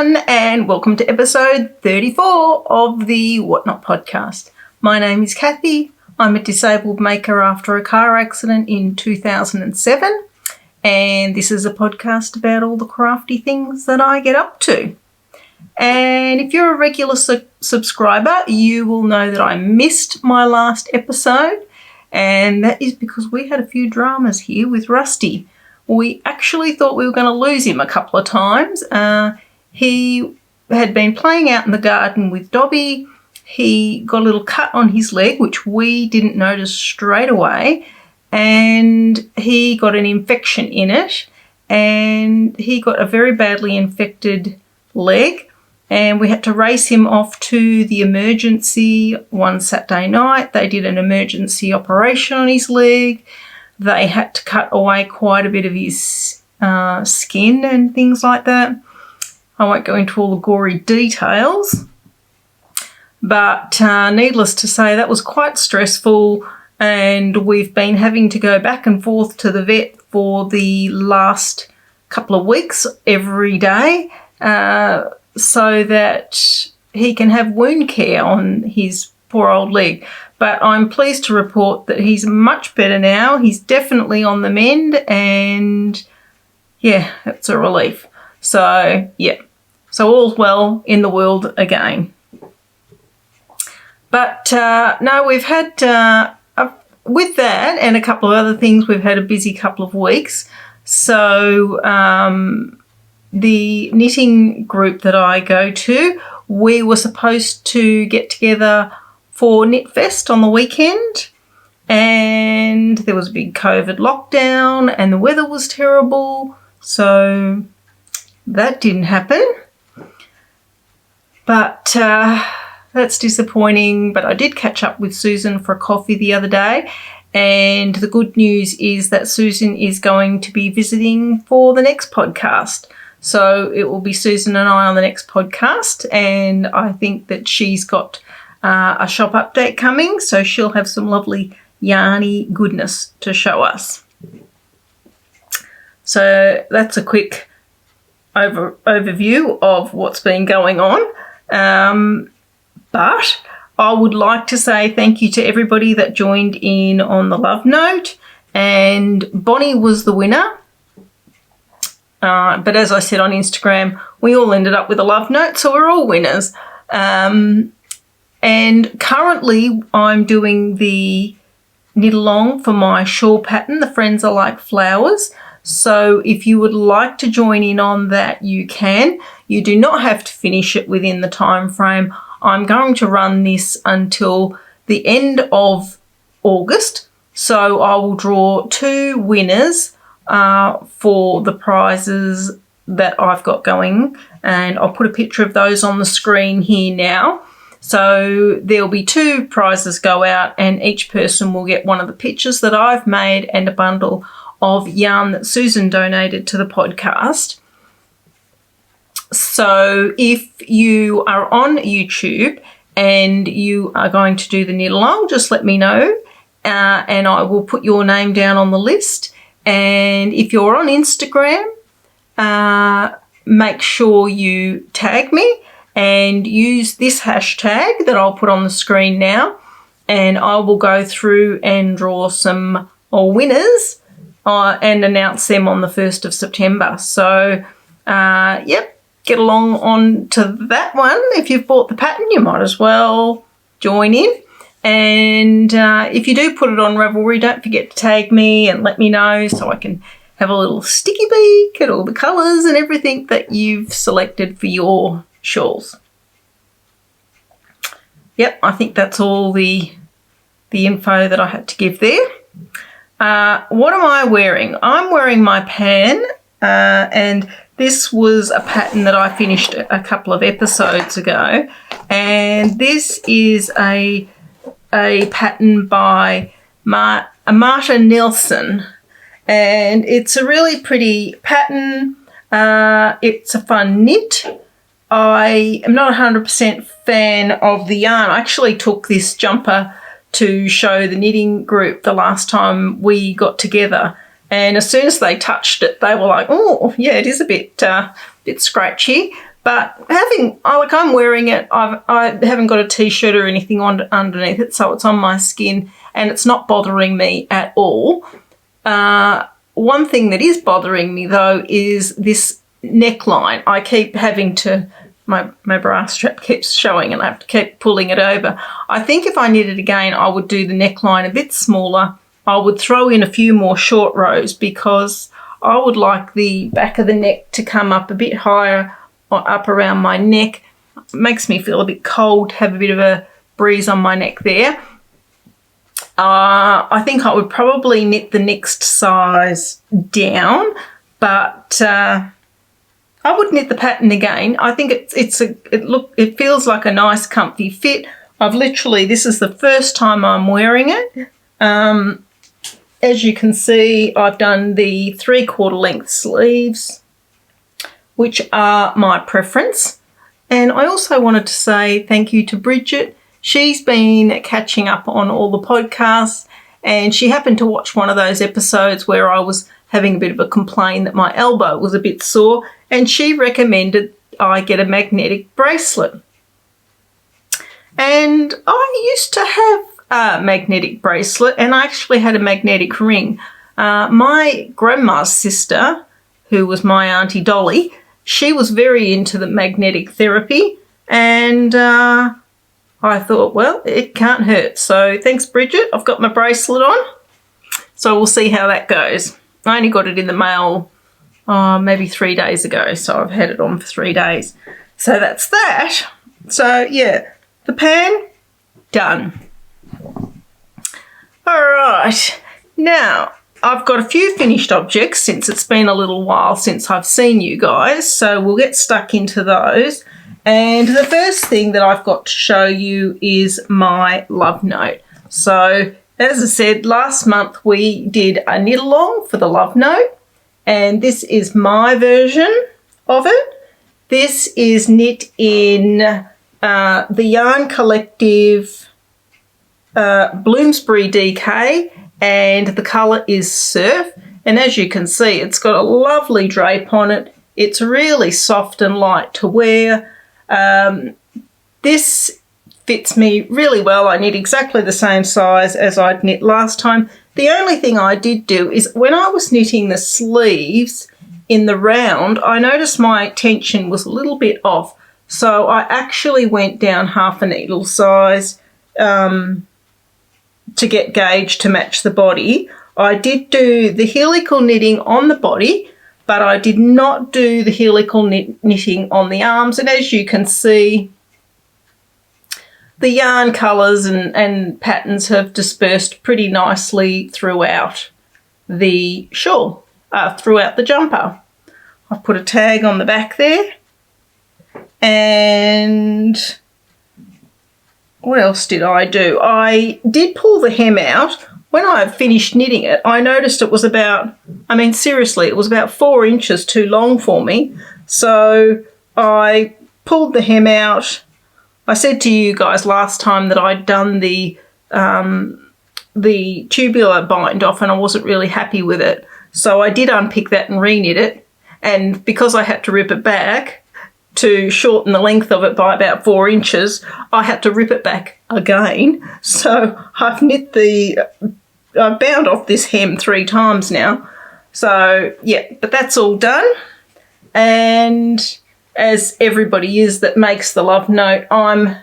everyone, and welcome to episode 34 of the WhotKnot podcast. My name is Kathy. I'm a disabled maker after a car accident in 2007, and this is a podcast about all the crafty things that I get up to. And if you're a regular subscriber, you will know that I missed my last episode, and that is because we had a few dramas here with Rusty. We actually thought we were going to lose him a couple of times. He had been playing out in the garden with Dobby. He got a little cut on his leg, which we didn't notice straight away, and he got an infection in it, and he got a very badly infected leg, and we had to race him off to the emergency one Saturday night. They did an emergency operation on his leg. They had to cut away quite a bit of his skin and things like that. I won't go into all the gory details, but needless to say, that was quite stressful, and we've been having to go back and forth to the vet for the last couple of weeks every day so that he can have wound care on his poor old leg. But I'm pleased to report that he's much better now. He's definitely on the mend, and yeah, it's a relief. So, yeah. So all's well in the world again. But no, we've had, with that and a couple of other things, we've had a busy couple of weeks. So the knitting group that I go to, we were supposed to get together for Knit Fest on the weekend, and there was a big COVID lockdown and the weather was terrible, so that didn't happen. But that's disappointing. But I did catch up with Susan for a coffee the other day, and the good news is that Susan is going to be visiting for the next podcast. So it will be Susan and I on the next podcast, and I think that she's got a shop update coming, so she'll have some lovely yarny goodness to show us. So that's a quick overview of what's been going on. But I would like to say thank you to everybody that joined in on the love note, and Bonnie was the winner. But as I said on Instagram, we all ended up with a love note, so we're all winners. And currently I'm doing the knit along for my shawl pattern, The Friends Are Like Flowers. So if you would like to join in on that, you can. You do not have to finish it within the time frame. I'm going to run this until the end of August. So I will draw 2 winners for the prizes that I've got going, and I'll put a picture of those on the screen here now. So there'll be 2 prizes go out, and each person will get one of the pictures that I've made and a bundle of yarn that Susan donated to the podcast. So if you are on YouTube and you are going to do the knit along, just let me know, and I will put your name down on the list. And if you're on Instagram, make sure you tag me and use this hashtag that I'll put on the screen now, and I will go through and draw some winners and announce them on the 1st of September. So, yep, get along on to that one. If you've bought the pattern, you might as well join in. And if you do put it on Ravelry, don't forget to tag me and let me know so I can have a little sticky beak at all the colours and everything that you've selected for your shawls. Yep, I think that's all the info that I had to give there. What am I wearing? I'm wearing my pan, and this was a pattern that I finished a couple of episodes ago, and this is a pattern by Marta Nelson, and it's a really pretty pattern. It's a fun knit. I am not 100% fan of the yarn. I actually took this jumper to show the knitting group the last time we got together, and as soon as they touched it, they were like, oh, yeah, it is a bit scratchy. But I'm wearing it. I haven't got a t-shirt or anything on underneath it, so it's on my skin and it's not bothering me at all. One thing that is bothering me though is this neckline. I keep having to, my bra strap keeps showing and I have to keep pulling it over. I think if I knitted again, I would do the neckline a bit smaller. I would throw in a few more short rows because I would like the back of the neck to come up a bit higher or up around my neck. It makes me feel a bit cold, have a bit of a breeze on my neck there. I think I would probably knit the next size down, but I would knit the pattern again. I think it feels like a nice comfy fit. This is the first time I'm wearing it. As you can see, I've done the 3/4 length sleeves, which are my preference. And I also wanted to say thank you to Bridget. She's been catching up on all the podcasts and she happened to watch one of those episodes where I was having a bit of a complaint that my elbow was a bit sore, and she recommended I get a magnetic bracelet. And I used to have a magnetic bracelet and I actually had a magnetic ring. My grandma's sister, who was my Auntie Dolly, she was very into the magnetic therapy, and I thought, well, it can't hurt. So thanks, Bridget. I've got my bracelet on. So we'll see how that goes. I only got it in the mail maybe 3 days ago, so I've had it on for 3 days. So that's that. So, yeah, the pan, done. All right. Now, I've got a few finished objects since it's been a little while since I've seen you guys, so we'll get stuck into those. And the first thing that I've got to show you is my love note. So, as I said, last month we did a knit along for the love note, and this is my version of it. This is knit in the Yarn Collective Bloomsbury DK, and the colour is Surf. And as you can see, it's got a lovely drape on it. It's really soft and light to wear. This fits me really well. I knit exactly the same size as I'd knit last time. The only thing I did do is when I was knitting the sleeves in the round, I noticed my tension was a little bit off. So I actually went down half a needle size to get gauge to match the body. I did do the helical knitting on the body, but I did not do the helical knitting on the arms. And as you can see, the yarn colours and patterns have dispersed pretty nicely throughout the shawl, throughout the jumper. I've put a tag on the back there. And what else did I do? I did pull the hem out. When I finished knitting it, I noticed it was about, seriously, it was about 4 inches too long for me. So I pulled the hem out. I said to you guys last time that I'd done the tubular bind off and I wasn't really happy with it. So I did unpick that and re-knit it. And because I had to rip it back to shorten the length of it by about 4 inches, I had to rip it back again. So I've bound off this hem 3 times now. So yeah, but that's all done. And as everybody is that makes the love note, I'm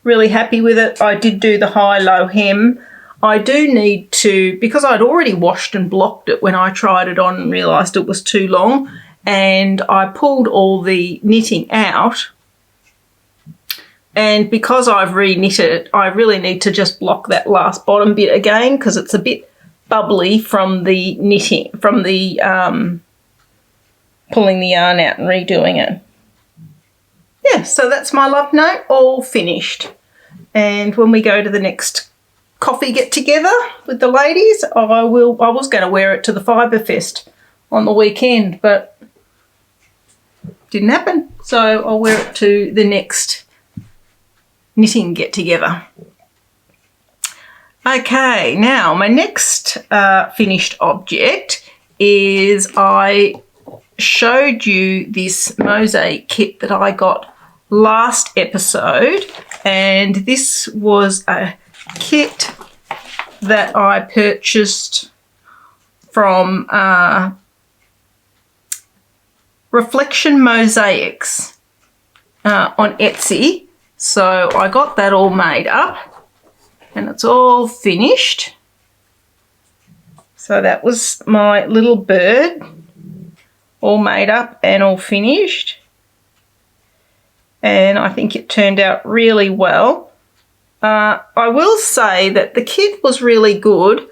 really happy with it. I did do the high-low hem. I do need to, because I'd already washed and blocked it when I tried it on and realised it was too long, and I pulled all the knitting out. And because I've re-knitted it, I really need to just block that last bottom bit again because it's a bit bubbly from the knitting, from the pulling the yarn out and redoing it. Yeah, so that's my love note all finished. And when we go to the next coffee get together with the ladies, I was going to wear it to the Fibre Fest on the weekend, but didn't happen. So I'll wear it to the next knitting get together. Okay, now my next finished object is I showed you this mosaic kit that I got last episode, and this was a kit that I purchased from Reflection Mosaics on Etsy. So I got that all made up and it's all finished. So that was my little bird, all made up and all finished. And I think it turned out really well. I will say that the kit was really good,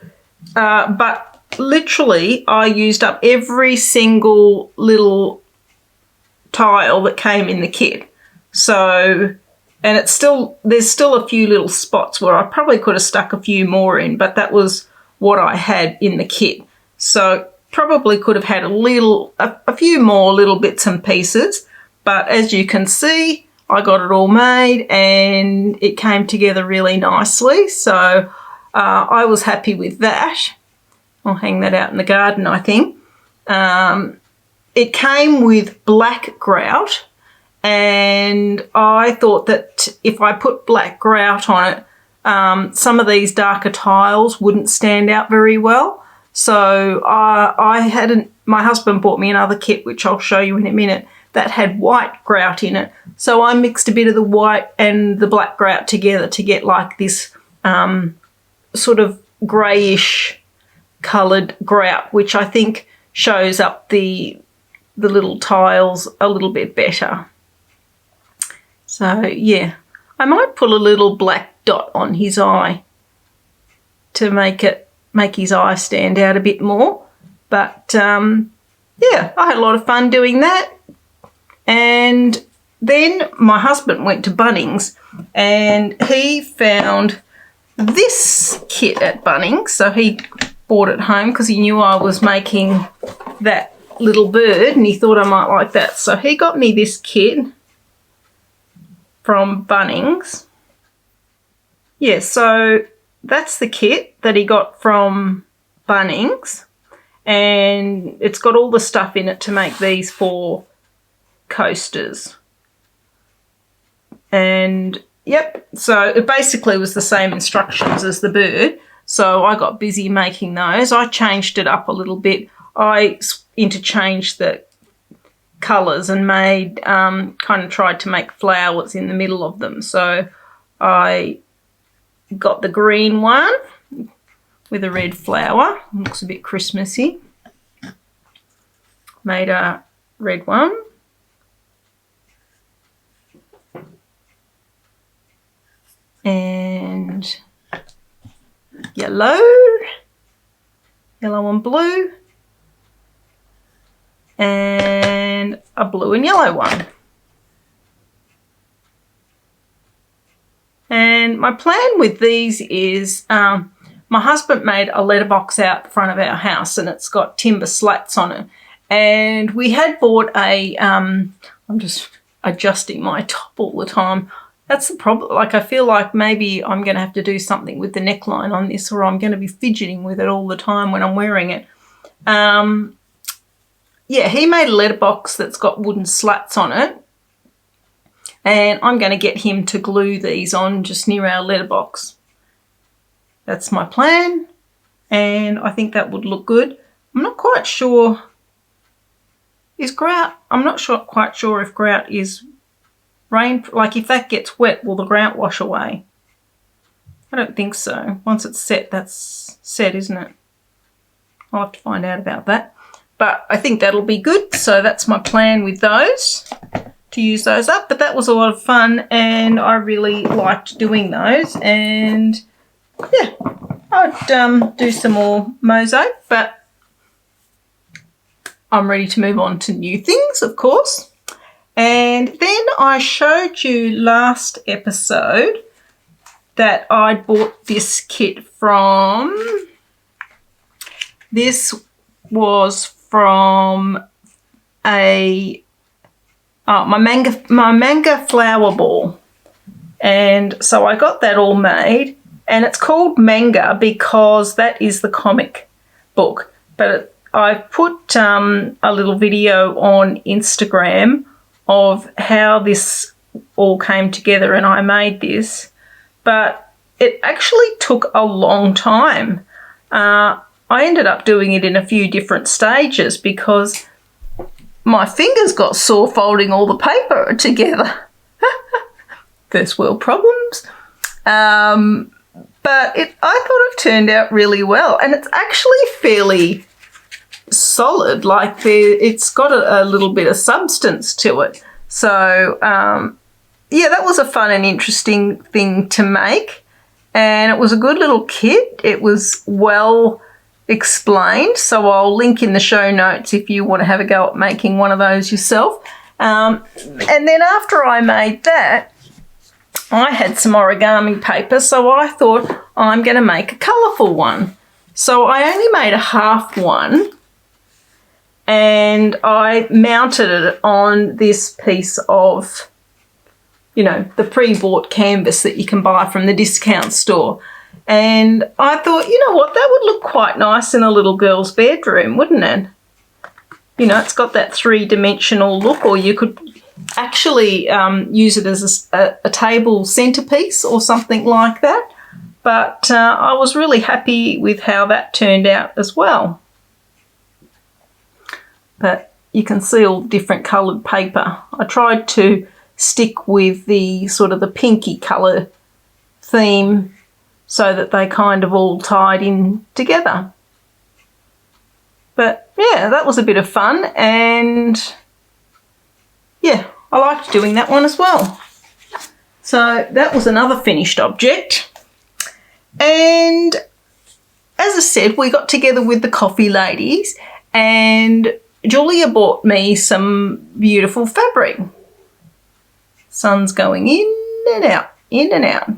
but literally I used up every single little tile that came in the kit. So, and there's still a few little spots where I probably could have stuck a few more in, but that was what I had in the kit. So probably could have had a few more little bits and pieces, but as you can see, I got it all made and it came together really nicely. So I was happy with that. I'll hang that out in the garden, I think. It came with black grout, and I thought that if I put black grout on it, some of these darker tiles wouldn't stand out very well. So my husband bought me another kit, which I'll show you in a minute, that had white grout in it. So I mixed a bit of the white and the black grout together to get like this sort of greyish coloured grout, which I think shows up the little tiles a little bit better. So yeah, I might put a little black dot on his eye to make his eye stand out a bit more. But yeah, I had a lot of fun doing that. And then my husband went to Bunnings and he found this kit at Bunnings. So he bought it home because he knew I was making that little bird and he thought I might like that. So he got me this kit from Bunnings. Yeah, so that's the kit that he got from Bunnings, and it's got all the stuff in it to make these 4 coasters. And yep, so it basically was the same instructions as the bird. So I got busy making those. I changed it up a little bit. I interchanged the colours and made, kind of tried to make flowers in the middle of them. So I got the green one with a red flower. Looks a bit Christmassy. Made a red one. And yellow and blue, and a blue and yellow one. And my plan with these is my husband made a letterbox out the front of our house and it's got timber slats on it. And we had bought a, I'm just adjusting my top all the time. That's the problem. Like, I feel like maybe I'm going to have to do something with the neckline on this, or I'm going to be fidgeting with it all the time when I'm wearing it. Yeah, he made a letterbox that's got wooden slats on it. And I'm going to get him to glue these on just near our letterbox. That's my plan. And I think that would look good. I'm not quite sure. Is grout? I'm not quite sure if grout is rain, like if that gets wet, will the grout wash away? I don't think so. Once it's set, that's set, isn't it? I'll have to find out about that. But I think that'll be good. So that's my plan with those, to use those up. But that was a lot of fun and I really liked doing those. And yeah, I'd do some more mosaic, but I'm ready to move on to new things, of course. And then I showed you last episode that I bought this kit from, this was from my Manga flower ball. And so I got that all made, and it's called Manga because that is the comic book. But I've put a little video on Instagram of how this all came together and I made this, but it actually took a long time. I ended up doing it in a few different stages because my fingers got sore folding all the paper together. First world problems. But I thought it turned out really well, and it's actually fairly solid. Like it's got a little bit of substance to it. So yeah, that was a fun and interesting thing to make, and it was a good little kit. It was well explained, so I'll link in the show notes if you want to have a go at making one of those yourself. And then after I made that, I had some origami paper, so I thought I'm going to make a colourful one. So I only made a half one, and I mounted it on this piece of, you know, the pre-bought canvas that you can buy from the discount store. And I thought, you know what, that would look quite nice in a little girl's bedroom, wouldn't it? You know, it's got that three-dimensional look, or you could actually use it as a table centerpiece or something like that. But I was really happy with how that turned out as well. But you can see all different coloured paper. I tried to stick with the sort of the pinky colour theme so that they kind of all tied in together. But yeah, that was a bit of fun, and yeah, I liked doing that one as well. So that was another finished object. And as I said, we got together with the coffee ladies, and Julia bought me some beautiful fabric. Sun's going in and out, in and out.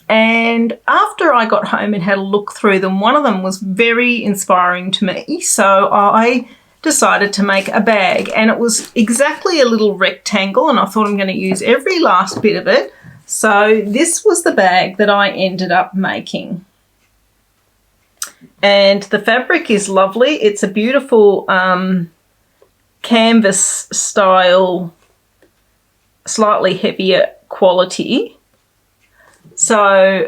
And after I got home and had a look through them, one of them was very inspiring to me. So I decided to make a bag, and it was exactly a little rectangle, and I thought I'm going to use every last bit of it. So this was the bag that I ended up making. And the fabric is lovely. It's a beautiful canvas style, slightly heavier quality. So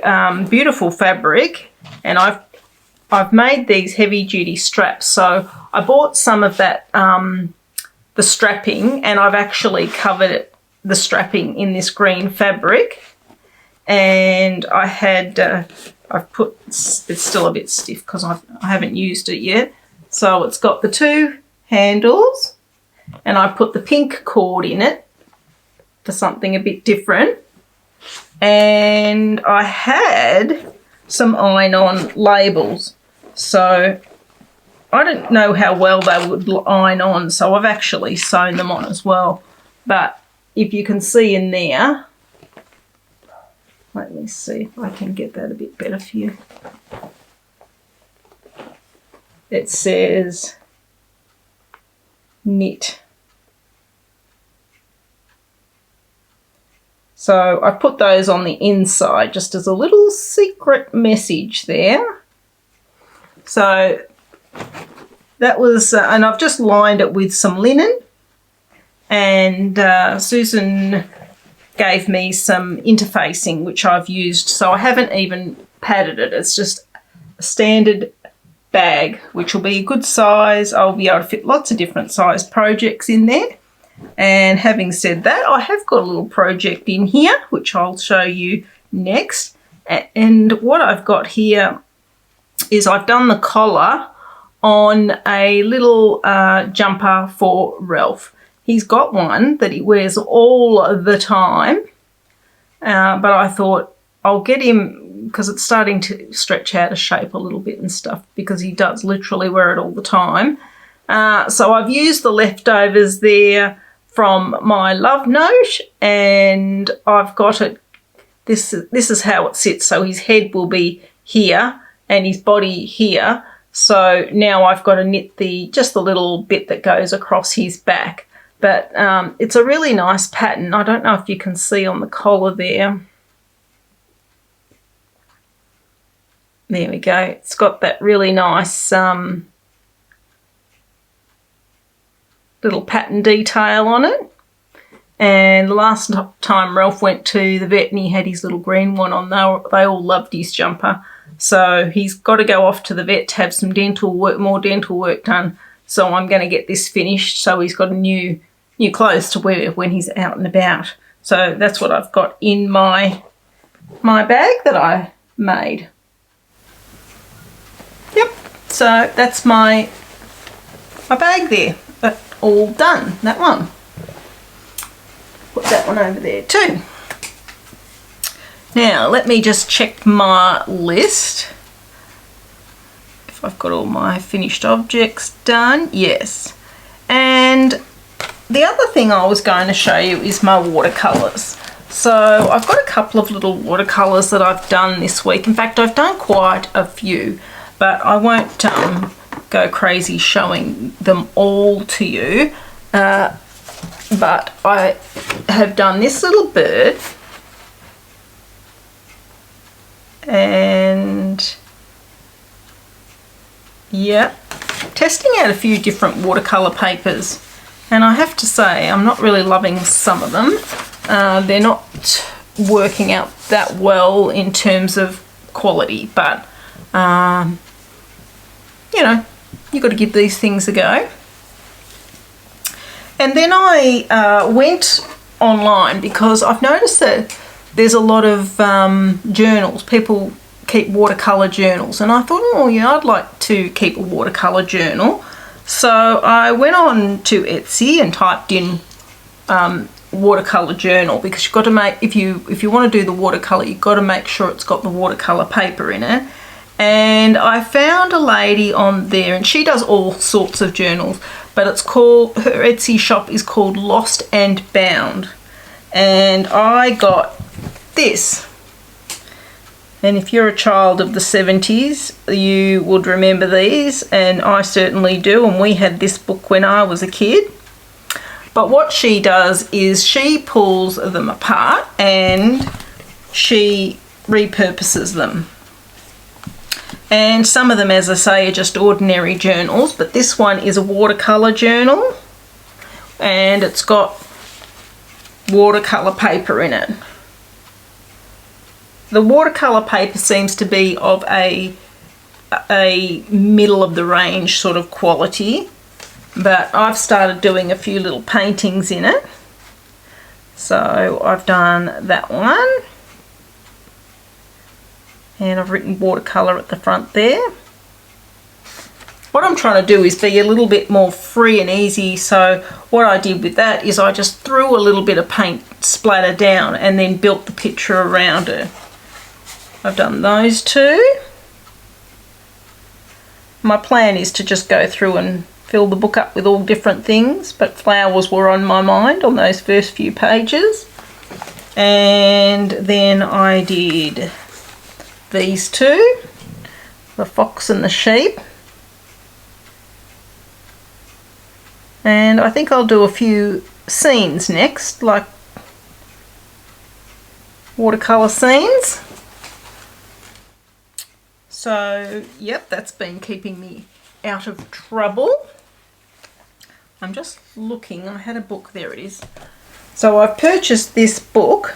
beautiful fabric, and I've made these heavy duty straps. So I bought some of that the strapping, and I've actually covered the strapping in this green fabric. And I had I've put, it's still a bit stiff because I haven't used it yet. So it's got the two handles, and I put the pink cord in it for something a bit different. And I had some iron-on labels, so I don't know how well they would iron on, so I've actually sewn them on as well. But if you can see in there, let me see if I can get that a bit better for you. It says knit. So I put those on the inside just as a little secret message there. So that was, and I've just lined it with some linen, and Susan gave me some interfacing which I've used, so I haven't even padded it. It's just a standard bag, which will be a good size. I'll be able to fit lots of different size projects in there. And having said that, I have got a little project in here, which I'll show you next. And what I've got here is I've done the collar on a little jumper for Ralph. He's got one that he wears all the time, but I thought I'll get him, because it's starting to stretch out of shape a little bit and stuff, because he does literally wear it all the time. So I've used the leftovers there from my love note, and I've got it, this is how it sits. So his head will be here and his body here. So now I've got to knit just the little bit that goes across his back. But it's a really nice pattern. I don't know if you can see on the collar there. There we go. It's got that really nice little pattern detail on it. And the last time Ralph went to the vet and he had his little green one on, they all loved his jumper. So he's got to go off to the vet to have some more dental work done. So I'm going to get this finished so he's got a new clothes to wear when he's out and about. So that's what I've got in my bag that I made. Yep, so that's my bag there. But all done, that one. Put that one over there too. Now let me just check my list. If I've got all my finished objects done. Yes. And the other thing I was going to show you is my watercolours. So I've got a couple of little watercolours that I've done this week. In fact, I've done quite a few, but I won't go crazy showing them all to you. But I have done this little bird, and yeah, testing out a few different watercolour papers, and I have to say I'm not really loving some of them. They're not working out that well in terms of quality, but you know, you've got to give these things a go. And then I went online because I've noticed that there's a lot of journals. People keep watercolour journals, and I thought, oh yeah, I'd like to keep a watercolour journal. So I went on to Etsy and typed in watercolour journal, because you've got to make, if you want to do the watercolour, you've got to make sure it's got the watercolour paper in it. And I found a lady on there, and she does all sorts of journals, but it's called, her Etsy shop is called Lost and Bound. And I got this. And if you're a child of the 70s, you would remember these, and I certainly do, and we had this book when I was a kid. But what she does is she pulls them apart and she repurposes them. And some of them, as I say, are just ordinary journals, but this one is a watercolour journal, and it's got watercolour paper in it. The watercolour paper seems to be of a middle of the range sort of quality, but I've started doing a few little paintings in it. So I've done that one. And I've written watercolour at the front there. What I'm trying to do is be a little bit more free and easy, so what I did with that is I just threw a little bit of paint splatter down and then built the picture around it. I've done those two. My plan is to just go through and fill the book up with all different things, but flowers were on my mind on those first few pages. And then I did these two, the fox and the sheep, and I think I'll do a few scenes next, like watercolour scenes. So yep, that's been keeping me out of trouble. I'm just looking, I had a book, there it is. So I've purchased this book.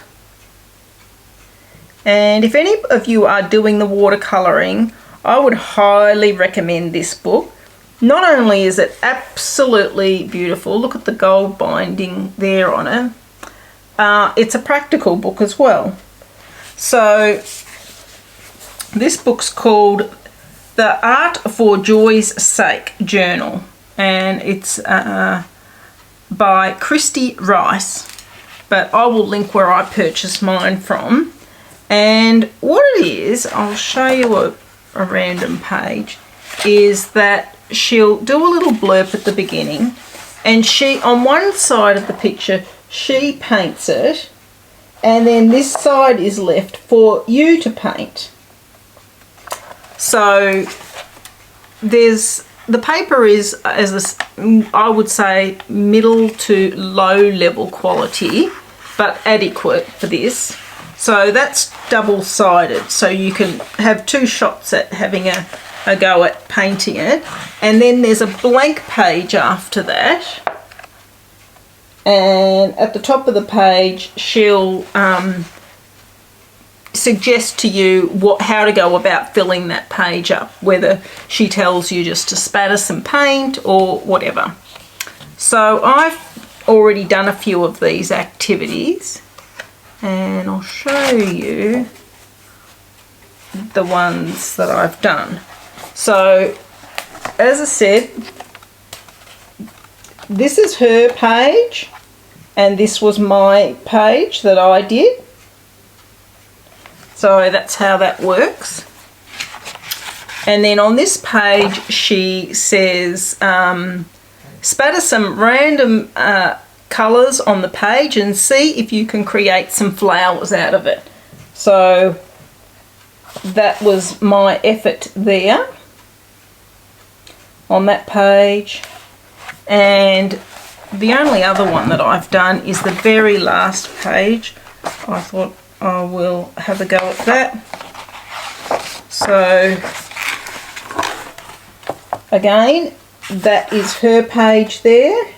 And if any of you are doing the watercolouring, I would highly recommend this book. Not only is it absolutely beautiful, look at the gold binding there on it, it's a practical book as well. So this book's called The Art for Joy's Sake Journal, and it's by Christy Rice, but I will link where I purchased mine from. And what it is, I'll show you a random page, is that she'll do a little blurb at the beginning, and she, on one side of the picture, she paints it, and then this side is left for you to paint. So there's, the paper is, as I would say, middle to low level quality, but adequate for this. So that's double-sided, so you can have two shots at having a go at painting it. And then there's a blank page after that. And at the top of the page, she'll suggest to you how to go about filling that page up, whether she tells you just to spatter some paint or whatever. So I've already done a few of these activities, and I'll show you the ones that I've done. So as I said, this is her page and this was my page that I did. So that's how that works. And then on this page she says spatter some random colours on the page and see if you can create some flowers out of it. So that was my effort there on that page. And the only other one that I've done is the very last page. I thought I will have a go at that. So again, that is her page there.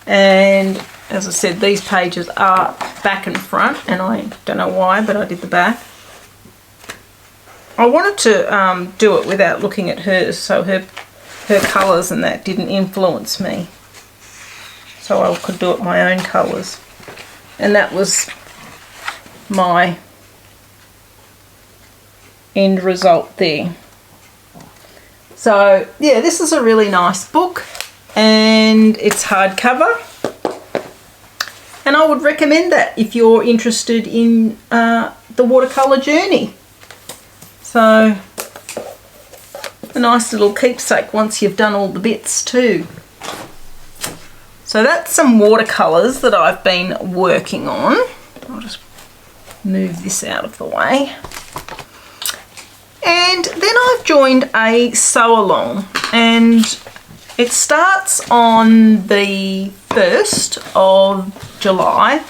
And as I said, these pages are back and front, and I don't know why, but I did the back. I wanted to do it without looking at hers, so her colours and that didn't influence me. So I could do it my own colours. And that was my end result there. So yeah, this is a really nice book, and it's hardcover, and I would recommend that if you're interested in the watercolour journey. So a nice little keepsake once you've done all the bits too. So that's some watercolours that I've been working on. I'll just move this out of the way. And then I've joined a sew along, and it starts on the 1st of July,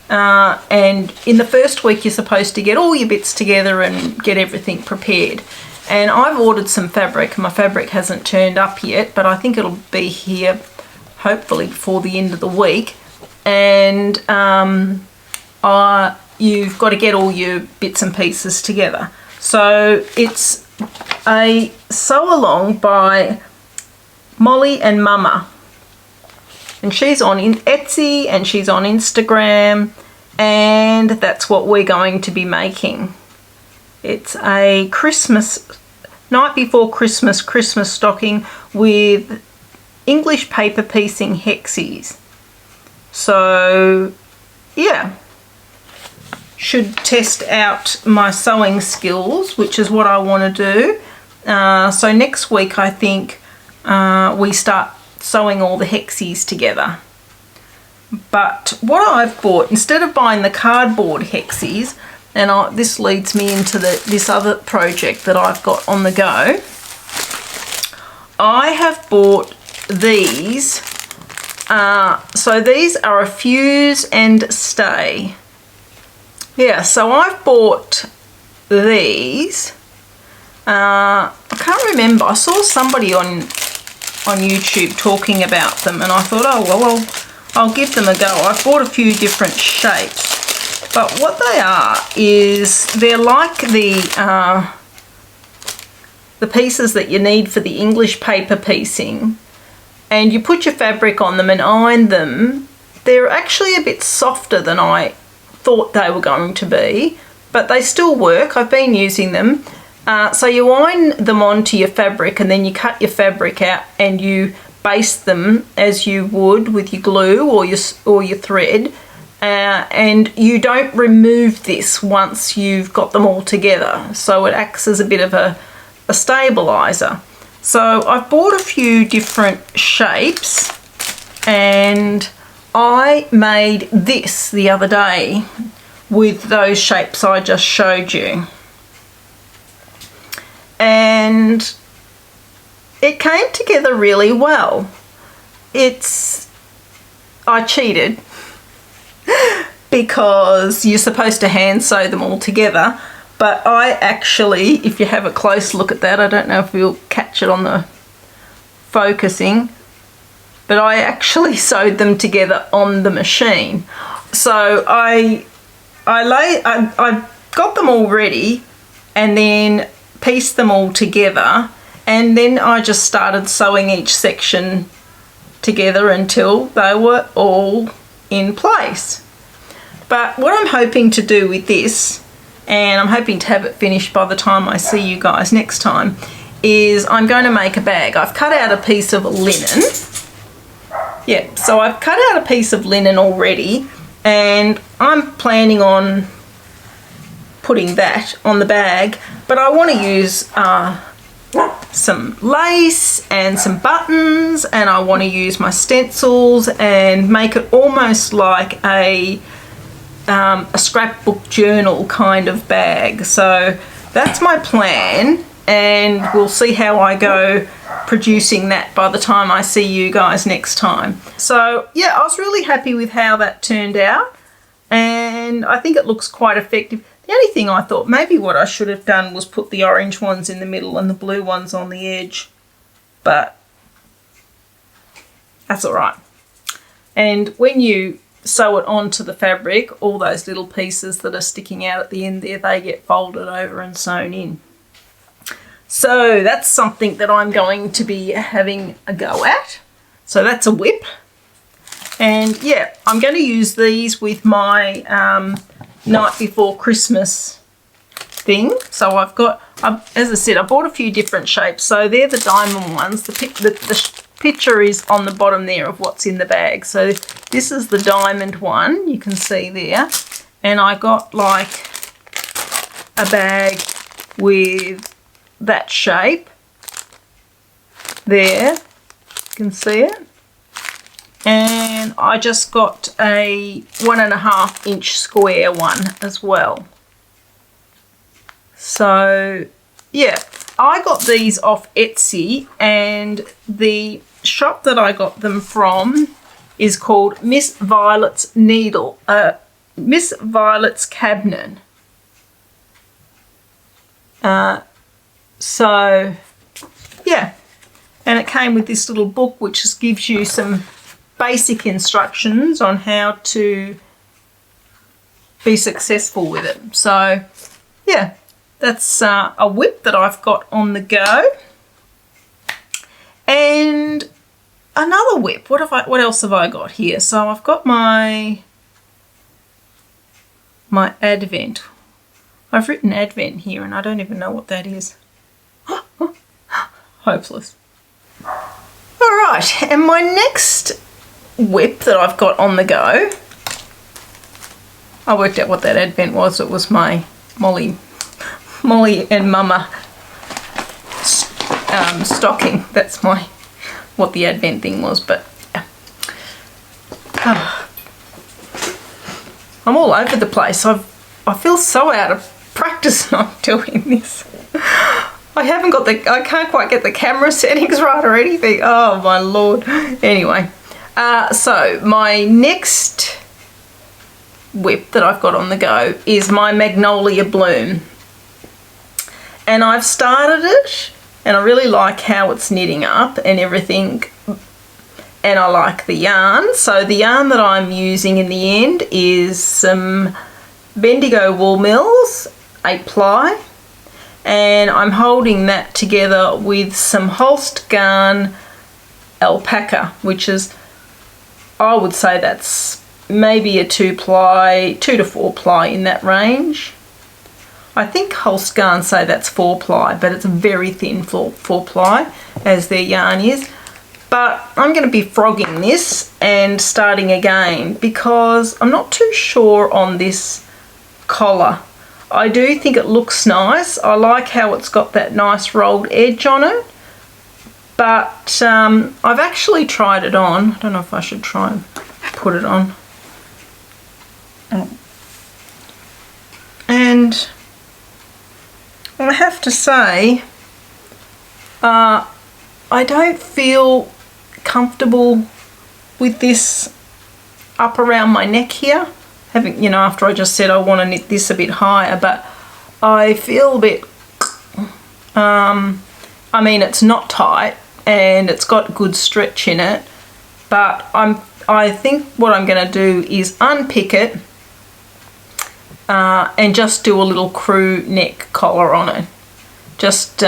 and in the first week you're supposed to get all your bits together and get everything prepared. And I've ordered some fabric. My fabric hasn't turned up yet, but I think it'll be here hopefully before the end of the week. And you've got to get all your bits and pieces together. So it's a sew along by Molly and Mama, and she's on Etsy and she's on Instagram, and that's what we're going to be making. It's a Christmas, night before Christmas stocking with English paper piecing hexies. So yeah, should test out my sewing skills, which is what I want to do. So next week I think we start sewing all the hexies together. But what I've bought, instead of buying the cardboard hexies, and this leads me into this other project that I've got on the go, I have bought these. So these are a fuse and stay. Yeah, so I've bought these. I can't remember. I saw somebody on YouTube talking about them, and I thought, oh well, I'll give them a go. I've bought a few different shapes, but what they are is they're like the pieces that you need for the English paper piecing, and you put your fabric on them and iron them. They're actually a bit softer than I thought they were going to be, but they still work. I've been using them. So you iron them onto your fabric, and then you cut your fabric out and you baste them as you would with your glue or your thread, and you don't remove this once you've got them all together, so it acts as a bit of a stabilizer. So I've bought a few different shapes, and I made this the other day with those shapes I just showed you, and it came together really well. I cheated because you're supposed to hand sew them all together. But I actually, if you have a close look at that, I don't know if you'll catch it on the focusing, but I actually sewed them together on the machine. So I got them all ready and then pieced them all together, and then I just started sewing each section together until they were all in place. But what I'm hoping to do with this, and I'm hoping to have it finished by the time I see you guys next time, is I'm going to make a bag. I've cut out a piece of linen. Yeah, so I've cut out a piece of linen already, and I'm planning on putting that on the bag, but I want to use some lace and some buttons, and I want to use my stencils and make it almost like a scrapbook journal kind of bag. So that's my plan, and we'll see how I go producing that by the time I see you guys next time. So yeah, I was really happy with how that turned out, and I think it looks quite effective. The only thing I thought maybe what I should have done was put the orange ones in the middle and the blue ones on the edge, but that's all right. And when you sew it onto the fabric, all those little pieces that are sticking out at the end there, they get folded over and sewn in. So that's something that I'm going to be having a go at. So that's a whip. And yeah, I'm going to use these with my night before Christmas thing. So I've got, as I said, I bought a few different shapes. So they're the diamond ones. The picture is on the bottom there of what's in the bag. So this is the diamond one, you can see there. And I got like a bag with that shape there. You can see it. And I just got a 1.5 inch square one as well. So yeah, I got these off Etsy, and the shop that I got them from is called Miss Violet's Miss Violet's Cabinet. So yeah, and it came with this little book which just gives you some basic instructions on how to be successful with it. So yeah, that's a whip that I've got on the go. And another whip. What else have I got here? So I've got my Advent. I've written Advent here and I don't even know what that is. Hopeless. All right, and my next whip that I've got on the go, I worked out what that Advent was. It was my Molly and Mama stocking. That's what the Advent thing was. But I'm all over the place. I feel so out of practice not doing this. I can't quite get the camera settings right or anything. Oh my Lord. Anyway, so my next whip that I've got on the go is my Magnolia Bloom. And I've started it, and I really like how it's knitting up and everything, and I like the yarn. So the yarn that I'm using in the end is some Bendigo Wool Mills 8-ply, and I'm holding that together with some Holstgarn Alpaca, which is, I would say that's maybe a 2-ply, 2 to 4-ply in that range. I think Holstgarn say that's 4-ply, but it's a very thin 4-ply as their yarn is. But I'm going to be frogging this and starting again because I'm not too sure on this collar. I do think it looks nice. I like how it's got that nice rolled edge on it. But I've actually tried it on. I don't know if I should try and put it on. And I have to say, I don't feel comfortable with this up around my neck here. having, you know, after I just said I want to knit this a bit higher, but I feel a bit, I mean, it's not tight and it's got good stretch in it, but I think what I'm going to do is unpick it and just do a little crew neck collar on it. Just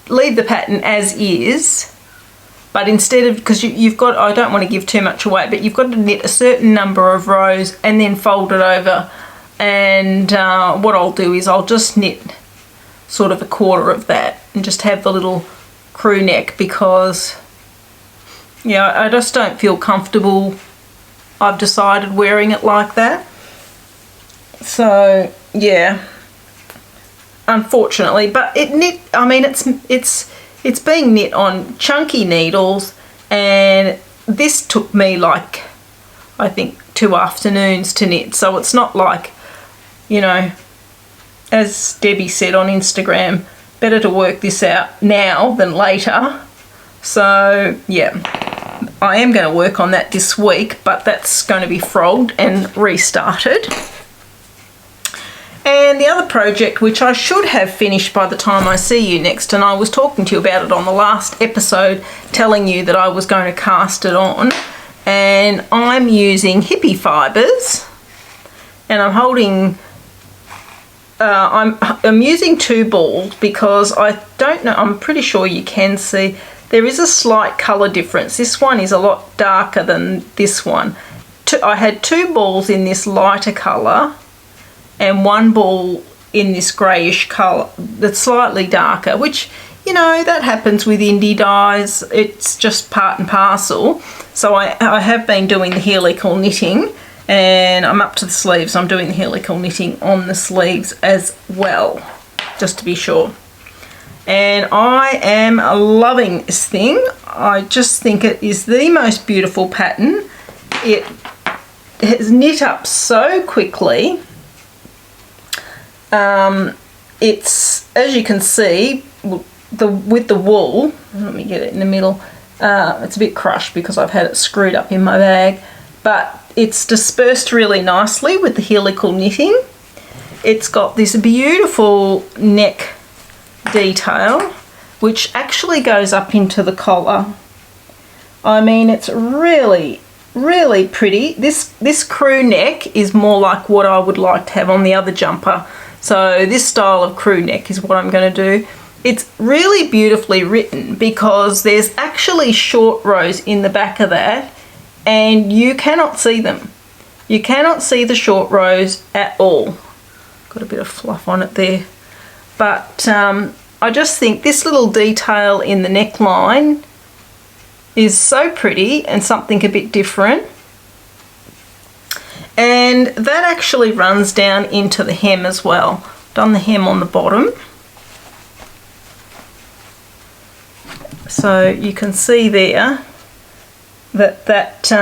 leave the pattern as is, but instead of, because you've got, I don't want to give too much away, but you've got to knit a certain number of rows and then fold it over, and what I'll do is I'll just knit sort of a quarter of that and just have the little crew neck, because yeah, I just don't feel comfortable, I've decided, wearing it like that. So yeah, unfortunately, but it knit, I mean, it's being knit on chunky needles, and this took me like, I think 2 afternoons to knit, so it's not like, you know, as Debbie said on Instagram, better to work this out now than later. So yeah, I am going to work on that this week, but that's going to be frogged and restarted. And the other project, which I should have finished by the time I see you next, and I was talking to you about it on the last episode, telling you that I was going to cast it on, and I'm using Hippie fibres, and I'm holding, I'm using 2 balls because I don't know, I'm pretty sure you can see there is a slight colour difference. This one is a lot darker than this one. I had 2 balls in this lighter colour and 1 ball in this greyish colour that's slightly darker, which, you know, that happens with indie dyes. It's just part and parcel. So I have been doing the helical knitting, and I'm up to the sleeves. I'm doing the helical knitting on the sleeves as well, just to be sure. And I am loving this thing. I just think it is the most beautiful pattern. It has knit up so quickly. It's, as you can see, with the wool, let me get it in the middle, it's a bit crushed because I've had it screwed up in my bag, but it's dispersed really nicely with the helical knitting. It's got this beautiful neck detail which actually goes up into the collar. I mean, it's really, really pretty. This crew neck is more like what I would like to have on the other jumper. So this style of crew neck is what I'm going to do. It's really beautifully written because there's actually short rows in the back of that, and you cannot see them. You cannot see the short rows at all. Got a bit of fluff on it there. But I just think this little detail in the neckline is so pretty and something a bit different. And that actually runs down into the hem as well. Done the hem on the bottom. So you can see there that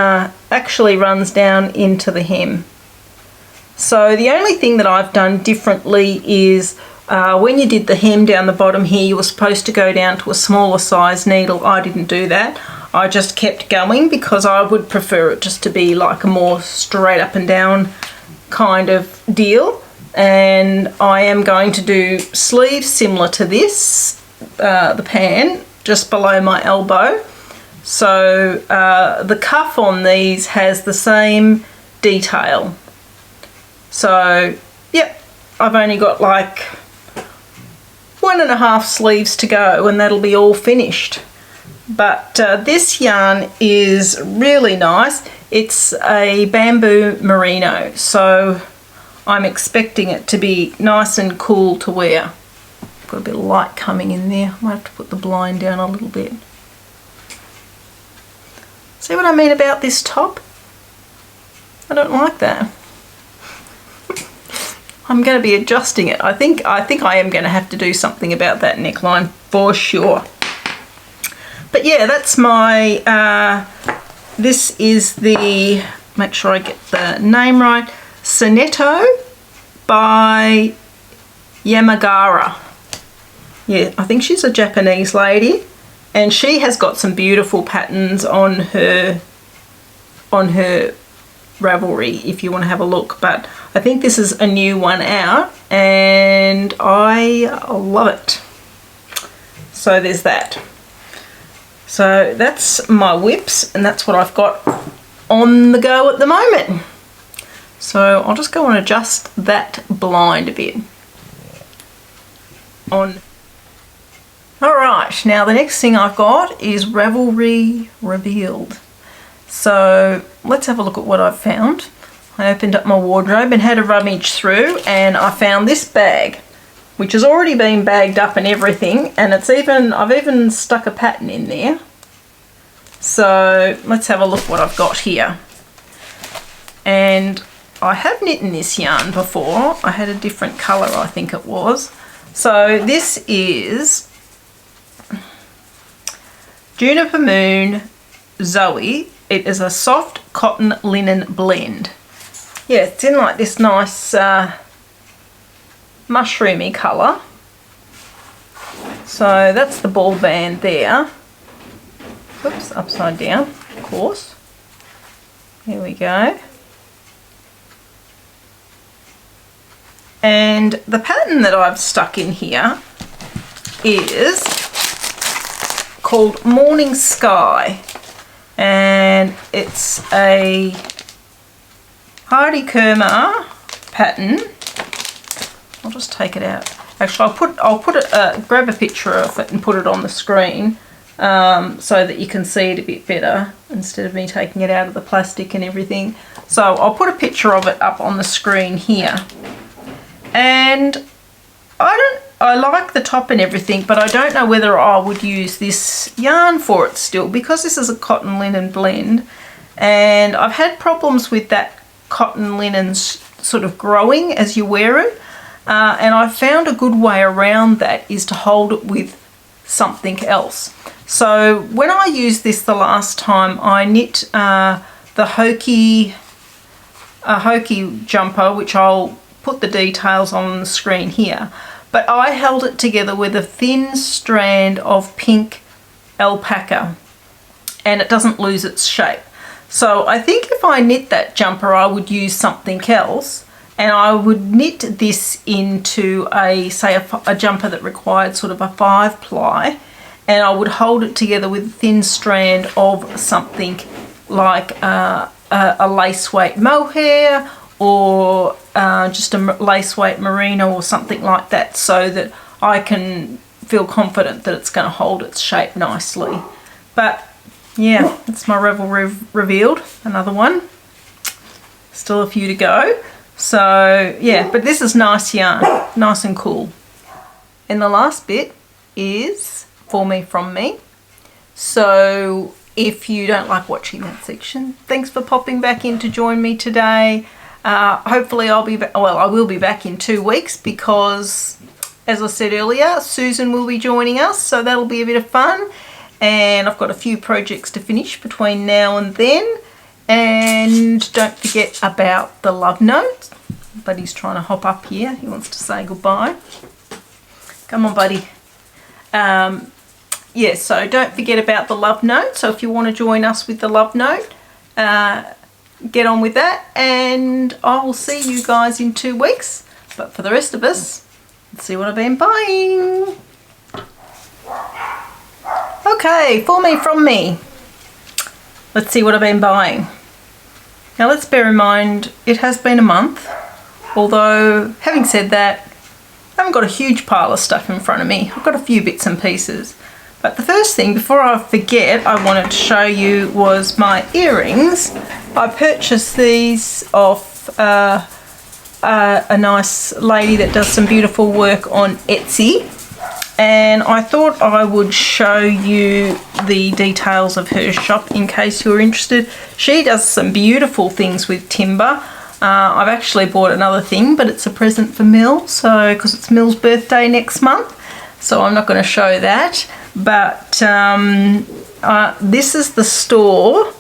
actually runs down into the hem. So the only thing that I've done differently is when you did the hem down the bottom here, you were supposed to go down to a smaller size needle. I didn't do that. I just kept going because I would prefer it just to be like a more straight up and down kind of deal. And I am going to do sleeves similar to this, the pan, just below my elbow. So the cuff on these has the same detail. So, yep, I've only got like 1.5 sleeves to go and that'll be all finished. But this yarn is really nice. It's a bamboo merino, so I'm expecting it to be nice and cool to wear. Got a bit of light coming in there. I might have to put the blind down a little bit. See what I mean about this top? I don't like that. I'm going to be adjusting it. I think I am going to have to do something about that neckline for sure. But yeah, that's my, this is the, make sure I get the name right, Sonetto by Yamagara. Yeah, I think she's a Japanese lady, and she has got some beautiful patterns on her Ravelry if you want to have a look, but I think this is a new one out and I love it. So there's that. So that's my whips, and that's what I've got on the go at the moment. So I'll just go and adjust that blind a bit. Alright, now the next thing I've got is Ravelry Revealed. So let's have a look at what I've found. I opened up my wardrobe and had a rummage through, and I found this bag, which has already been bagged up and everything, and I've even stuck a pattern in there. So let's have a look what I've got here. And I have knit in this yarn before. I had a different colour, I think it was. So this is Juniper Moon Zooey. It is a soft cotton linen blend. Yeah, it's in like this nice mushroomy colour. So that's the ball band there. Oops, upside down, of course. Here we go. And the pattern that I've stuck in here is called Morning Sky, and it's a Hardy Kerma pattern. I'll just take it out. Actually, I'll put it, grab a picture of it and put it on the screen so that you can see it a bit better instead of me taking it out of the plastic and everything. So I'll put a picture of it up on the screen here. And I like the top and everything, but I don't know whether I would use this yarn for it still, because this is a cotton linen blend, and I've had problems with that cotton linen sort of growing as you wear it, and I found a good way around that is to hold it with something else. So when I used this the last time, I knit the hokey jumper, which I'll put the details on the screen here, but I held it together with a thin strand of pink alpaca, and it doesn't lose its shape. So I think if I knit that jumper, I would use something else, and I would knit this into say a jumper that required sort of a 5-ply, and I would hold it together with a thin strand of something like a lace weight mohair, or just a lace weight merino or something like that, so that I can feel confident that it's going to hold its shape nicely. But yeah, it's my Ravelry Revealed, another one. Still a few to go. So yeah, but this is nice yarn, nice and cool. And the last bit is For Me From Me. So if you don't like watching that section, thanks for popping back in to join me today. Hopefully I will be back in 2 weeks, because as I said earlier, Susan will be joining us, so that'll be a bit of fun, and I've got a few projects to finish between now and then. And don't forget about the love note. Buddy's trying to hop up here, he wants to say goodbye. Come on, buddy. Yeah, so don't forget about the love note. So if you want to join us with the love note, get on with that, and I will see you guys in 2 weeks. But for the rest of us, let's see what I've been buying. Okay, For Me From Me. Let's see what I've been buying. Now let's bear in mind it has been a month, although having said that, I haven't got a huge pile of stuff in front of me. I've got a few bits and pieces. But the first thing, before I forget, I wanted to show you was my earrings. I purchased these off a nice lady that does some beautiful work on Etsy, and I thought I would show you the details of her shop in case you're interested. She does some beautiful things with timber. I've actually bought another thing, but it's a present for Mill, so because it's Mill's birthday next month, so I'm not going to show that. But this is the store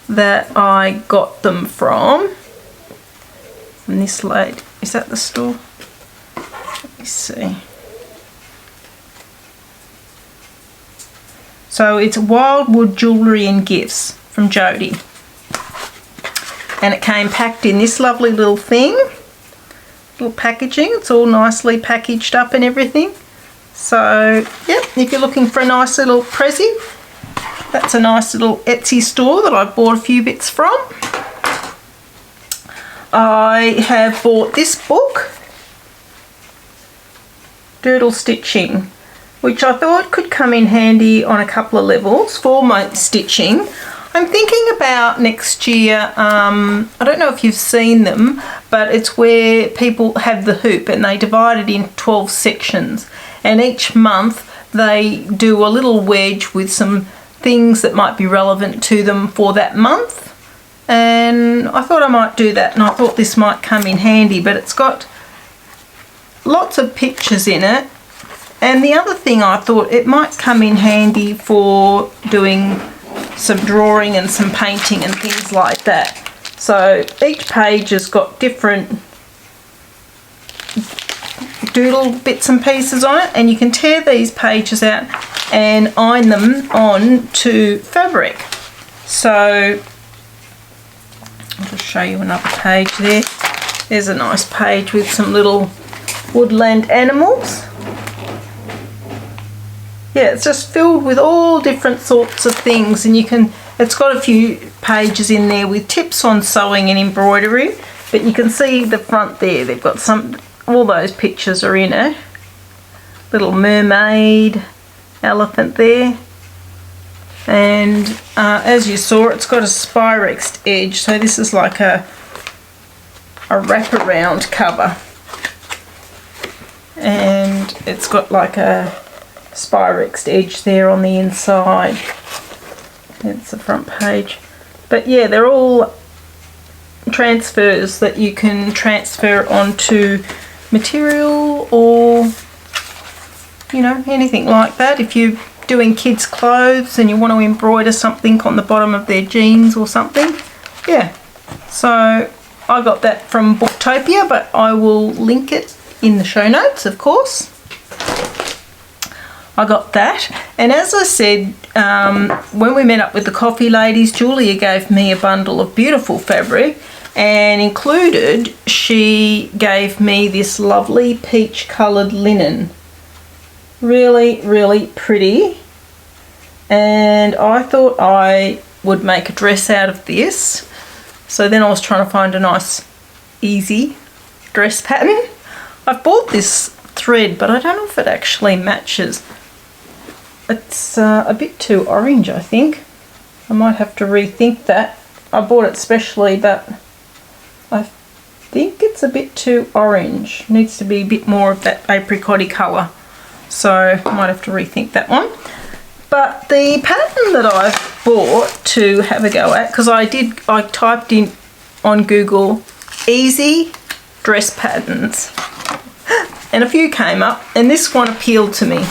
that I got them from. And this lady, is that the store? Let me see. So it's Wildwood Jewellery and Gifts from Jody. and it came packed in this lovely little thing, little packaging. It's all nicely packaged up and everything. So yep, if you're looking for a nice little prezi, that's a nice little Etsy store that I've bought a few bits from. I have bought this book, Doodle Stitching, which I thought could come in handy on a couple of levels for my stitching. I'm thinking about next year, I don't know if you've seen them, but it's where people have the hoop and they divide it in 12 sections, and each month they do a little wedge with some things that might be relevant to them for that month. And I thought I might do that, and I thought this might come in handy, but it's got lots of pictures in it. And the other thing, I thought it might come in handy for doing some drawing and some painting and things like that. So each page has got different doodle bits and pieces on it, and you can tear these pages out and iron them on to fabric. So I'll just show you another page there. There's a nice page with some little woodland animals. Yeah, it's just filled with all different sorts of things, and it's got a few pages in there with tips on sewing and embroidery, but you can see the front there, they've got all those pictures are in it. Little mermaid, elephant there. And as you saw, it's got a spirexed edge, so this is like a wraparound cover, and it's got like a spirexed edge there on the inside. It's the front page. But yeah, they're all transfers that you can transfer onto material, or you know, anything like that. If you're doing kids' clothes and you want to embroider something on the bottom of their jeans or something, yeah. So I got that from Booktopia, but I will link it in the show notes, of course. I got that, and as I said, when we met up with the coffee ladies, Julia gave me a bundle of beautiful fabric, and included, she gave me this lovely peach coloured linen. Really, really pretty, and I thought I would make a dress out of this. So then I was trying to find a nice, easy dress pattern. I've bought this thread, but I don't know if it actually matches. It's a bit too orange, I think. I might have to rethink that. I bought it specially, but I think it's a bit too orange. Needs to be a bit more of that apricot-y colour. So I might have to rethink that one. But the pattern that I've bought to have a go at, because I typed in on Google easy dress patterns, and a few came up, and this one appealed to me.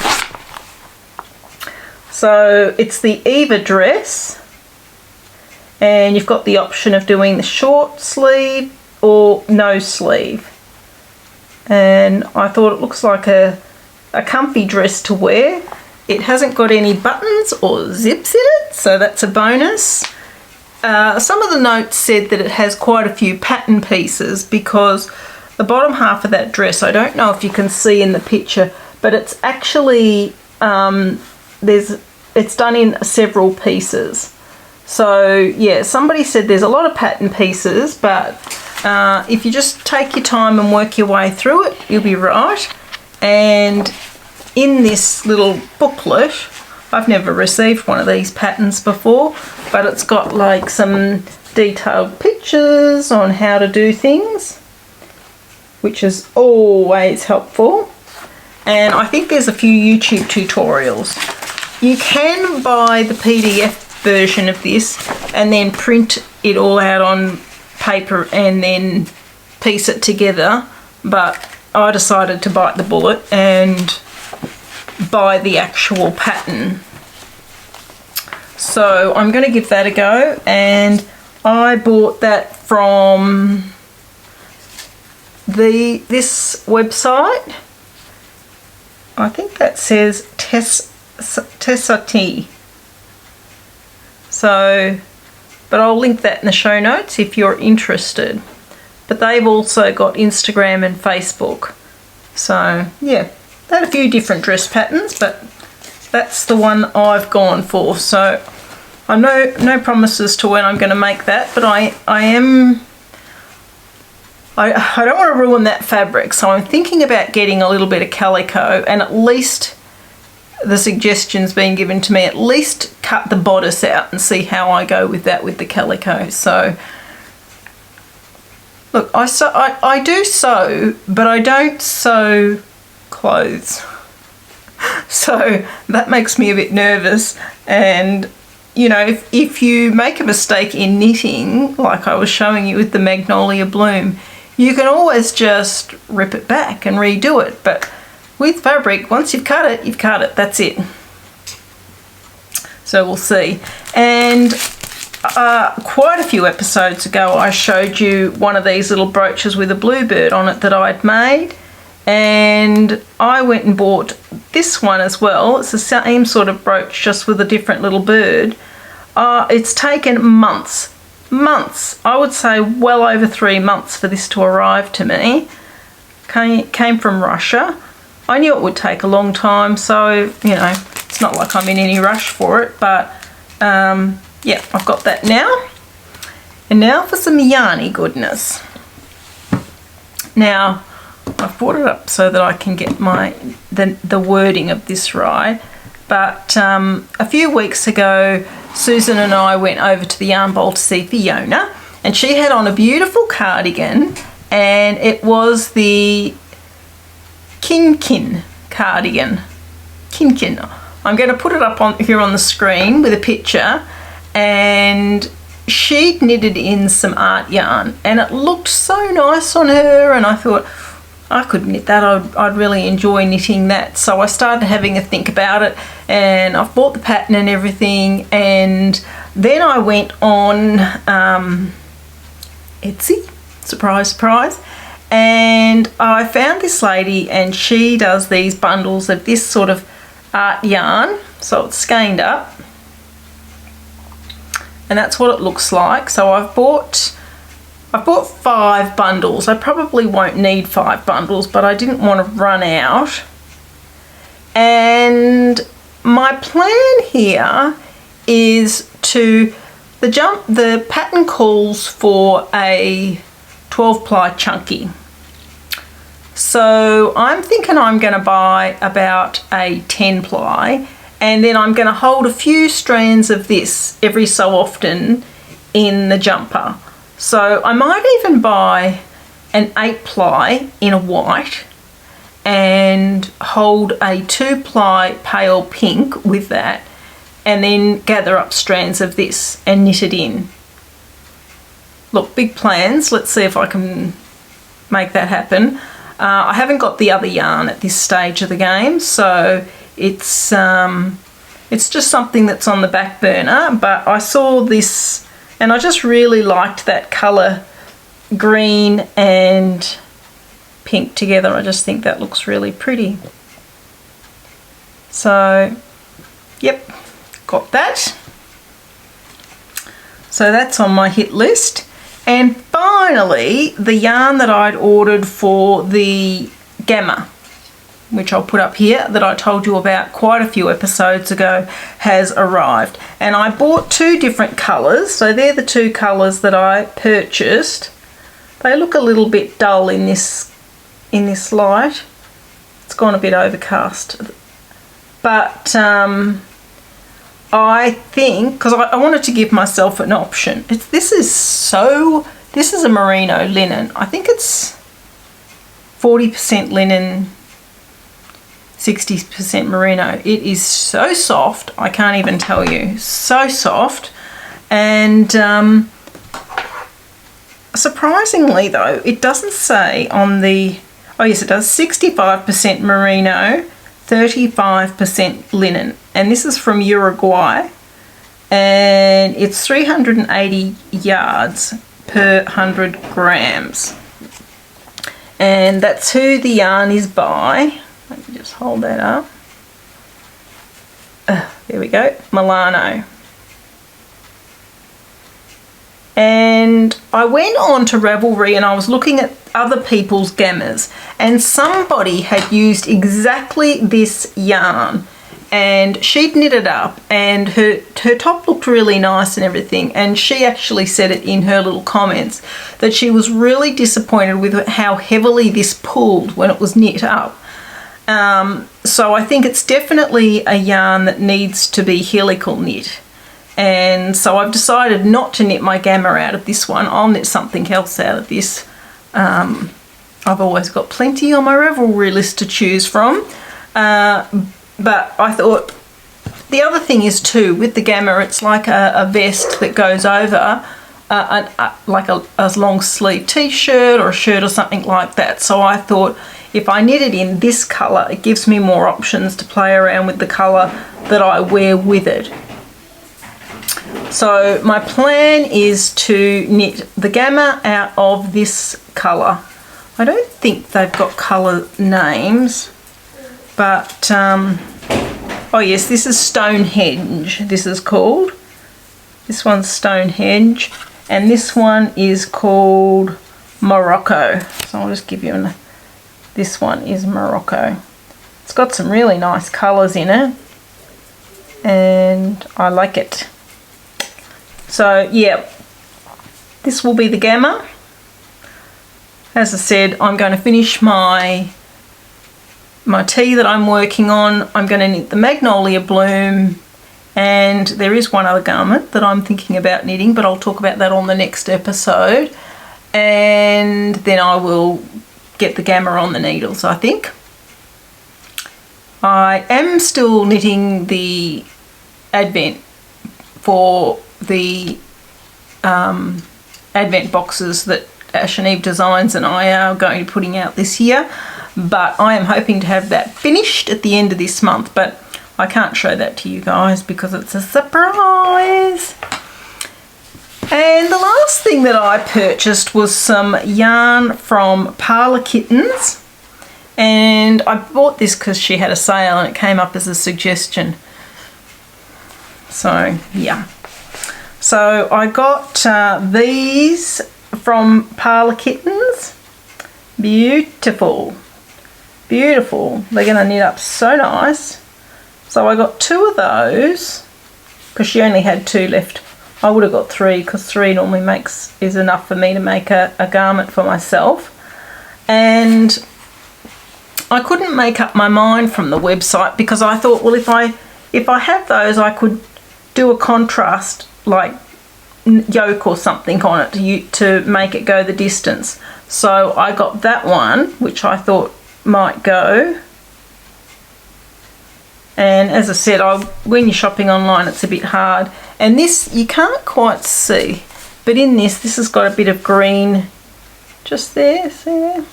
So it's the Eva dress, and you've got the option of doing the short sleeve or no sleeve. And I thought it looks like a comfy dress to wear. It hasn't got any buttons or zips in it, so that's a bonus. Some of the notes said that it has quite a few pattern pieces, because the bottom half of that dress, I don't know if you can see in the picture, but it's actually it's done in several pieces. So yeah, somebody said there's a lot of pattern pieces, but if you just take your time and work your way through it, you'll be right. And in this little booklet, I've never received one of these patterns before, but it's got like some detailed pictures on how to do things, which is always helpful. And I think there's a few YouTube tutorials. You can buy the PDF version of this and then print it all out on paper and then piece it together, but I decided to bite the bullet and buy the actual pattern. So I'm going to give that a go, and I bought that from this website. I think that says Tessati. So but I'll link that in the show notes if you're interested. But they've also got Instagram and Facebook. So yeah, they had a few different dress patterns, but that's the one I've gone for. So I know no promises to when I'm going to make that, but I don't want to ruin that fabric, so I'm thinking about getting a little bit of calico, and at least the suggestion's been given to me, at least cut the bodice out and see how I go with that with the calico. So look, I do sew, but I don't sew clothes. So that makes me a bit nervous. And you know, if you make a mistake in knitting, like I was showing you with the Magnolia Bloom, you can always just rip it back and redo it. But with fabric, once you've cut it, that's it. So we'll see. And quite a few episodes ago, I showed you one of these little brooches with a bluebird on it that I'd made. And I went and bought this one as well. It's the same sort of brooch, just with a different little bird. It's taken months, I would say well over 3 months for this to arrive to me. Came from Russia. I knew it would take a long time, so you know, it's not like I'm in any rush for it, but yeah, I've got that now. And now for some yarny goodness. Now I've brought it up so that I can get the wording of this right, but a few weeks ago Susan and I went over to the yarn bowl to see Fiona, and she had on a beautiful cardigan, and it was the Kin cardigan. Kin. I'm going to put it up here on the screen with a picture, and she'd knitted in some art yarn and it looked so nice on her, and I thought I could knit that. I'd really enjoy knitting that. So I started having a think about it, and I've bought the pattern and everything, and then I went on Etsy, surprise, and I found this lady, and she does these bundles of this sort of art yarn, so it's skeined up, and that's what it looks like. So I've bought 5 bundles. I probably won't need 5 bundles, but I didn't want to run out. And my plan here is the pattern calls for a 12 ply chunky. So I'm thinking I'm going to buy about a 10 ply, and then I'm going to hold a few strands of this every so often in the jumper. So I might even buy an 8 ply in a white and hold a 2 ply pale pink with that, and then gather up strands of this and knit it in. Look, big plans. Let's see if I can make that happen. I haven't got the other yarn at this stage of the game, so it's just something that's on the back burner, but I saw this and I just really liked that colour, green and pink together. I just think that looks really pretty. So, yep, got that. So that's on my hit list. And finally, the yarn that I'd ordered for the Gamma, which I'll put up here, that I told you about quite a few episodes ago, has arrived. And I bought 2 different colours. So they're the 2 colours that I purchased. They look a little bit dull in this light. It's gone a bit overcast. But I think, because I wanted to give myself an option. This is a merino linen. I think it's 40% linen, 60% merino. It is so soft, I can't even tell you. So soft. And surprisingly though, it doesn't say on the, oh yes it does, 65% merino, 35% linen. And this is from Uruguay, and it's 380 yards per 100 grams. And that's who the yarn is by. Let me just hold that up. There we go, Milano. And I went on to Ravelry and I was looking at other people's gammas, and somebody had used exactly this yarn, and she'd knit it up, and her top looked really nice and everything, and she actually said it in her little comments that she was really disappointed with how heavily this pulled when it was knit up. So I think it's definitely a yarn that needs to be helical knit. And so I've decided not to knit my gamma out of this one. I'll knit something else out of this. I've always got plenty on my Ravelry list to choose from. But I thought the other thing is too, with the gamma, it's like a vest that goes over like a long sleeve t-shirt or a shirt or something like that. So I thought if I knit it in this colour, it gives me more options to play around with the colour that I wear with it. So my plan is to knit the gamma out of this colour. I don't think they've got colour names, but oh yes, this is Stonehenge, this is called. This one's Stonehenge, and this one is called Morocco. So I'll just give you this one is Morocco. It's got some really nice colours in it, and I like it. So yeah, this will be the gamma. As I said, I'm going to finish my tea that I'm working on. I'm going to knit the Magnolia Bloom, and there is one other garment that I'm thinking about knitting, but I'll talk about that on the next episode. And then I will get the gamma on the needles, I think. I am still knitting the Advent for the Advent boxes that Ash and Eve Designs and I are going to be putting out this year, but I am hoping to have that finished at the end of this month, but I can't show that to you guys because it's a surprise. And the last thing that I purchased was some yarn from Parlour Kittens, and I bought this because she had a sale and it came up as a suggestion. So yeah, so I got these from Parlour Kittens. Beautiful, beautiful. They're going to knit up so nice. So I got 2 of those because she only had 2 left. I would have got 3 because 3 normally is enough for me to make a garment for myself. And I couldn't make up my mind from the website because I thought, well, if I have those, I could do a contrast like yoke or something on it to make it go the distance. So I got that one, which I thought might go. And as I said, when you're shopping online, it's a bit hard. And this, you can't quite see, but in this has got a bit of green just there, see there?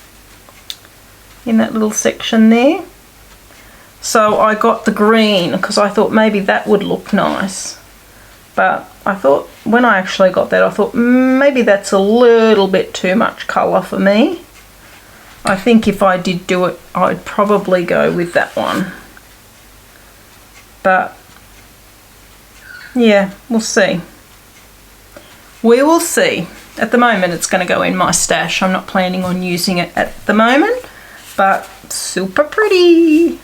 In that little section there. So I got the green because I thought maybe that would look nice. But I thought, when I actually got that, I thought maybe that's a little bit too much colour for me. I think if I did do it, I'd probably go with that one. But yeah, we'll see. We will see. At the moment, it's going to go in my stash. I'm not planning on using it at the moment, but super pretty. You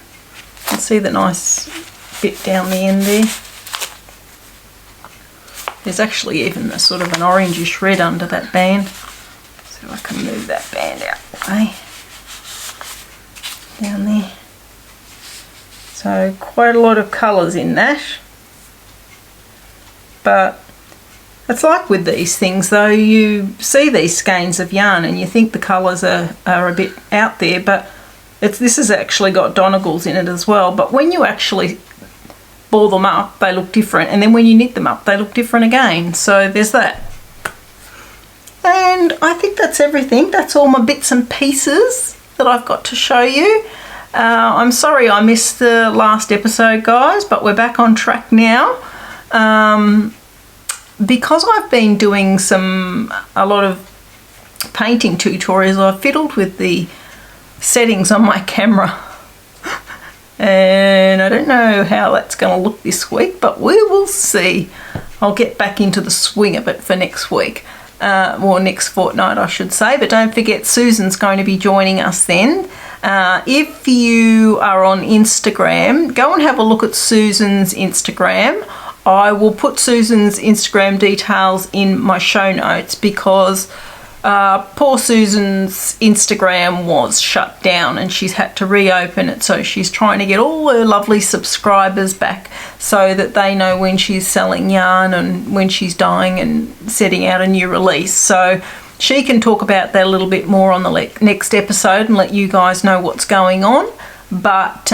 can see the nice bit down the end there. There's actually even a sort of an orangeish red under that band. So I can move that band out the way. Down there. So quite a lot of colours in that. But it's like with these things though, you see these skeins of yarn and you think the colours are a bit out there, but this has actually got Donegals in it as well. But when you actually ball them up, they look different, and then when you knit them up, they look different again. So there's that. And I think that's everything. That's all my bits and pieces that I've got to show you. I'm sorry I missed the last episode, guys, but we're back on track now. Because I've been doing a lot of painting tutorials, I've fiddled with the settings on my camera. and I don't know how that's going to look this week, but we will see. I'll get back into the swing of it for next week, or next fortnight I should say, but don't forget Susan's going to be joining us then. If you are on Instagram, go and have a look at Susan's Instagram. I will put Susan's Instagram details in my show notes because poor Susan's Instagram was shut down and she's had to reopen it, so she's trying to get all her lovely subscribers back so that they know when she's selling yarn and when she's dyeing and setting out a new release. So she can talk about that a little bit more on the next episode and let you guys know what's going on. But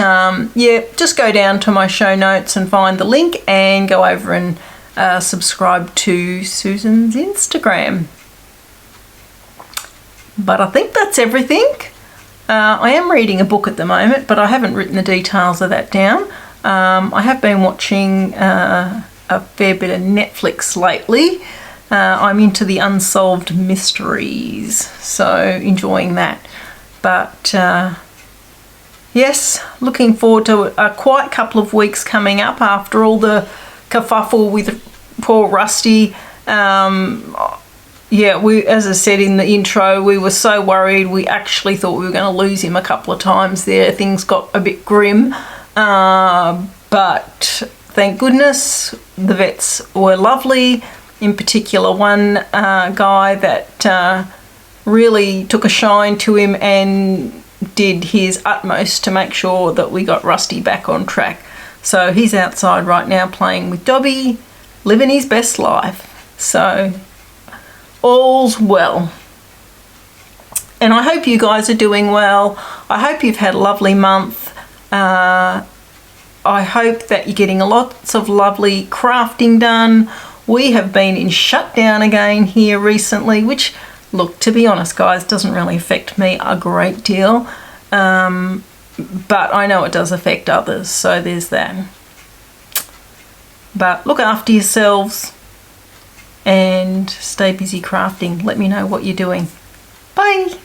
yeah, just go down to my show notes and find the link and go over and subscribe to Susan's Instagram. But I think that's everything. I am reading a book at the moment, but I haven't written the details of that down. I have been watching a fair bit of Netflix lately. I'm into the unsolved mysteries, so enjoying that. But yes, looking forward to a quiet couple of weeks coming up after all the kerfuffle with poor Rusty. Yeah, as I said in the intro, we were so worried. We actually thought we were going to lose him a couple of times there. Things got a bit grim. But thank goodness the vets were lovely. In particular, one guy that really took a shine to him and did his utmost to make sure that we got Rusty back on track. So he's outside right now playing with Dobby, living his best life. So all's well. And I hope you guys are doing well. I hope you've had a lovely month. I hope that you're getting lots of lovely crafting done. We have been in shutdown again here recently, which, look, to be honest guys, doesn't really affect me a great deal. But I know it does affect others, so there's that. But look after yourselves and stay busy crafting. Let me know what you're doing. Bye.